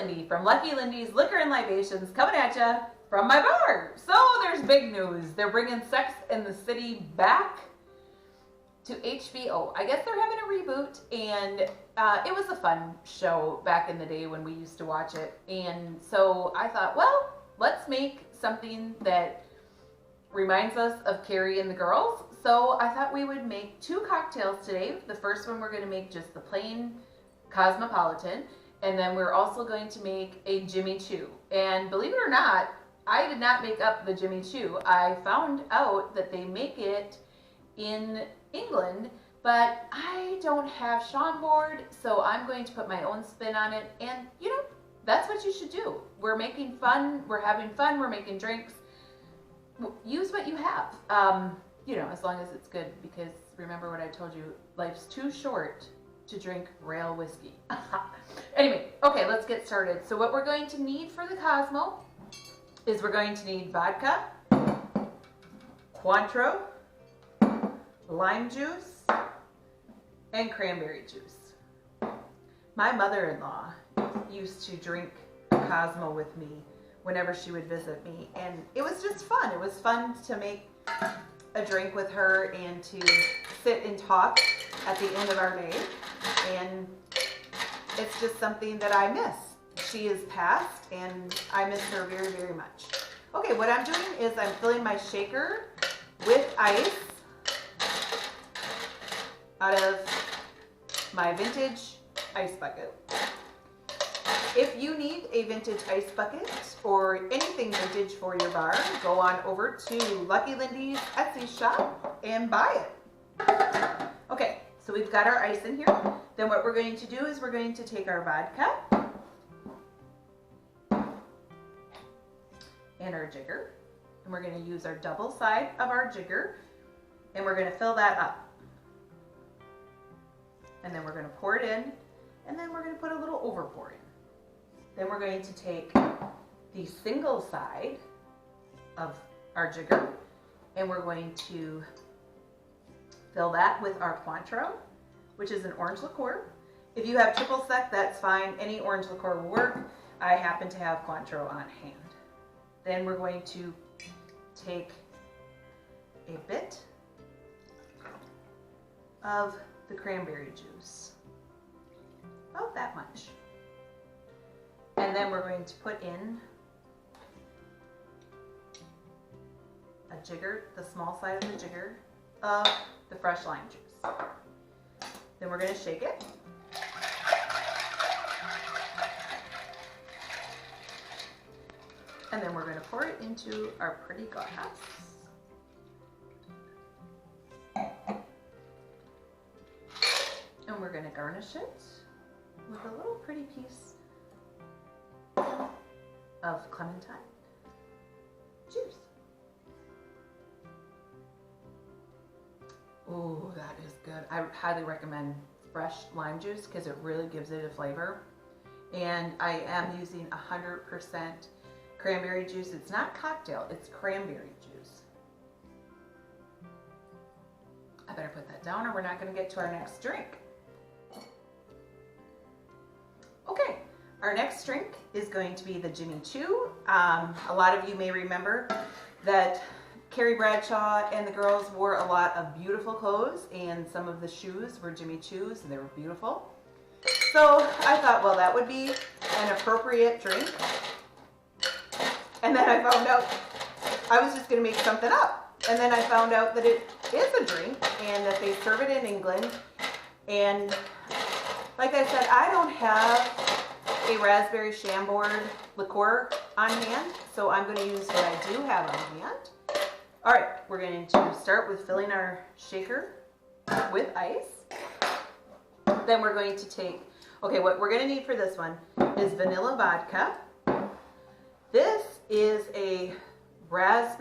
Lindy from Lucky Lindy's Liquor and Libations coming at you from my bar. So there's big news. They're bringing Sex in the City back to HBO. I guess they're having a reboot, and it was a fun show back in the day when we used to watch it. And so I thought, well, let's make something that reminds us of Carrie and the girls. So I thought we would make 2 cocktails today. The first one we're going to make just the plain Cosmopolitan, and then we're also going to make a Jimmy Chu. And believe it or not, I did not make up the Jimmy Chu. I found out that they make it in England, but I don't have Schonboard, so I'm going to put my own spin on it. And you know, that's what you should do. We're making fun, we're having fun, we're making drinks. Use what you have, you know, as long as it's good, because remember what I told you, life's too short to drink rail whiskey. Anyway, okay, let's get started. So what we're going to need for the Cosmo is we're going to need vodka, Cointreau, lime juice, and cranberry juice. My mother-in-law used to drink Cosmo with me whenever she would visit me, and it was just fun. It was fun to make a drink with her and to sit and talk at the end of our day, and it's just something that I miss. She is passed, and I miss her very, very much. Okay, what I'm doing is I'm filling my shaker with ice out of my vintage ice bucket. If you need a vintage ice bucket or anything vintage for your bar, go on over to Lucky Lindy's Etsy shop and buy it. Okay, so we've got our ice in here. Then what we're going to do is we're going to take our vodka and our jigger, and we're going to use our double side of our jigger, and we're going to fill that up. And then we're going to pour it in, and then we're going to put a little over pour in. Then we're going to take the single side of our jigger, and we're going to fill that with our Cointreau, which is an orange liqueur. If you have triple sec, that's fine. Any orange liqueur will work. I happen to have Cointreau on hand. Then we're going to take a bit of the cranberry juice, about that much. And then we're going to put in a jigger, the small side of the jigger of the fresh lime juice. Then we're going to shake it. And then we're going to pour it into our pretty glass. And we're going to garnish it with a little pretty piece of clementine. Cheers. Ooh, that is good. I highly recommend fresh lime juice because it really gives it a flavor. And I am using 100% cranberry juice. It's not cocktail, it's cranberry juice. I better put that down or we're not going to get to our next drink. Okay, our next drink is going to be the Jimmy Chu. A lot of you may remember that Carrie Bradshaw and the girls wore a lot of beautiful clothes, and some of the shoes were Jimmy Chu's, and they were beautiful. So I thought, well, that would be an appropriate drink. And then I found out I was just going to make something up. And then I found out that it is a drink and that they serve it in England. And like I said, I don't have a raspberry Chambord liqueur on hand, so I'm going to use what I do have on hand. All right, we're going to start with filling our shaker with ice. Then we're going to take, okay, what we're going to need for this one is vanilla vodka. This is a black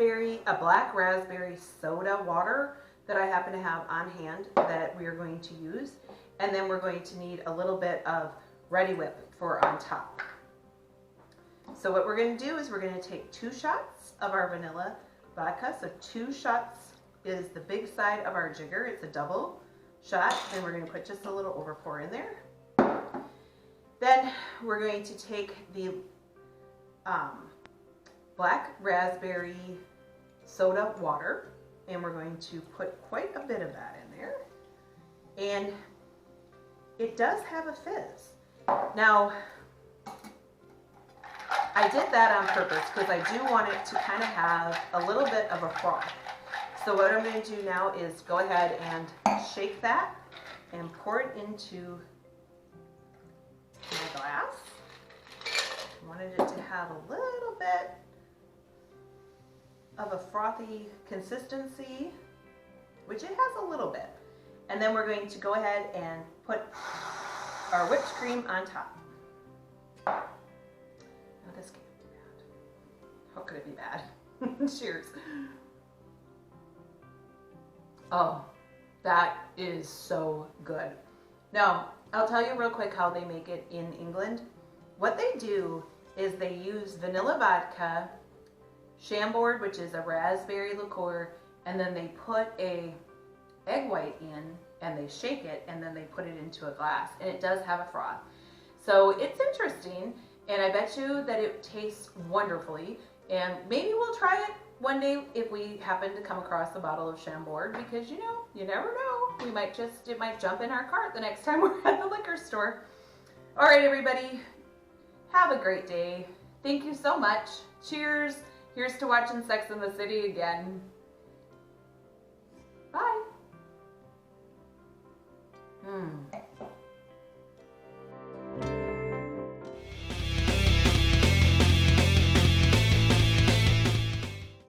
raspberry soda water that I happen to have on hand that we are going to use. And then we're going to need a little bit of Ready Whip for on top. So what we're going to do is we're going to take 2 shots of our vanilla vodka. So 2 shots is the big side of our jigger. It's a double shot. Then we're going to put just a little over pour in there. Then we're going to take the black raspberry soda water, and we're going to put quite a bit of that in there. And it does have a fizz. Now, I did that on purpose because I do want it to kind of have a little bit of a froth. So what I'm going to do now is go ahead and shake that and pour it into my glass. I wanted it to have a little bit of a frothy consistency, which it has a little bit. And then we're going to go ahead and put our whipped cream on top. Now this can't be bad. How could it be bad? Cheers. Oh, that is so good. Now, I'll tell you real quick how they make it in England. What they do is they use vanilla vodka, Chambord, which is a raspberry liqueur, and then they put a egg white in and they shake it and then they put it into a glass, and it does have a froth. So it's interesting, and I bet you that it tastes wonderfully, and maybe we'll try it one day if we happen to come across a bottle of Chambord, because you know, you never know. It might jump in our cart the next time we're at the liquor store. All right, everybody, have a great day. Thank you so much. Cheers. Here's to watching Sex and the City again. Bye.